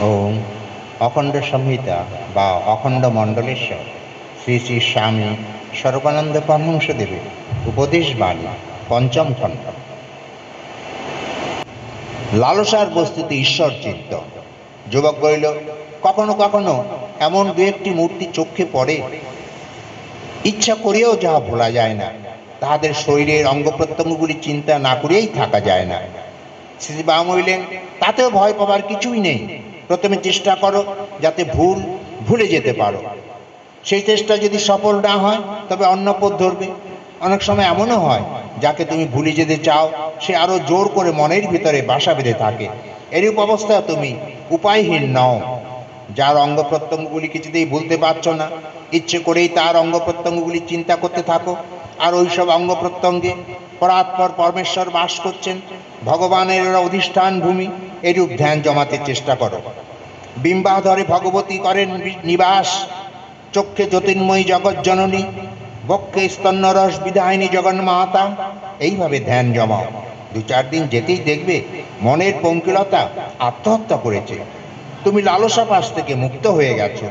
ওম অখণ্ড সংহিতা বা অখণ্ড মণ্ডলেশ্বর শ্রী শ্রী স্বামী স্বরূপানন্দ পরমহংসদেবের উপদেশ বাণী পঞ্চম খণ্ড। লালসার বস্তুতে ঈশ্বর চিত্ত। যুবক বলিল, কখনো কখনো এমন দু একটি মূর্তি চোখে পড়ে, ইচ্ছা করিয়াও যাহা ভোলা যায় না, তাহাদের শরীরের অঙ্গ প্রত্যঙ্গগুলি চিন্তা না করিয়াই থাকা যায় না। শ্রী বাম হইলেন, তাতেও ভয় পাবার কিছুই নেই। প্রথমে চেষ্টা করো যাতে ভুলে যেতে পারো। সেই চেষ্টা যদি সফল না হয় তবে অন্য পথ ধরবে। অনেক সময় এমনও হয়, যাকে তুমি ভুলে যেতে চাও সে আরো জোর করে মনের ভিতরে বাসা বেঁধে থাকে। এরূপ অবস্থায় তুমি উপায়হীন নও। যার অঙ্গ প্রত্যঙ্গগুলি কিছুতেই ভুলতে পারছো না, ইচ্ছে করেই তার অঙ্গ প্রত্যঙ্গগুলি চিন্তা করতে থাকো। আর ওইসব অঙ্গ প্রত্যঙ্গে পরাৎপর পরমেশ্বর বাস করছেন, ভগবানের অধিষ্ঠান ভূমি। এরূপ ধ্যান জমাতে চেষ্টা করো। বিম্বাধরে ভগবতী করেন নিবাস, চক্ষে জ্যোতির্ময়ী জগৎ জননী, বক্ষে স্তন্যরস বিধায়িনী জগন্মাতা। এইভাবে ধ্যান জমাও। 2-4 দিন যেতেই দেখবে মনের পঙ্কিলতা আত্মহত্যা করেছে। তুমি লালসা পাশ থেকে মুক্ত হয়ে গেছো।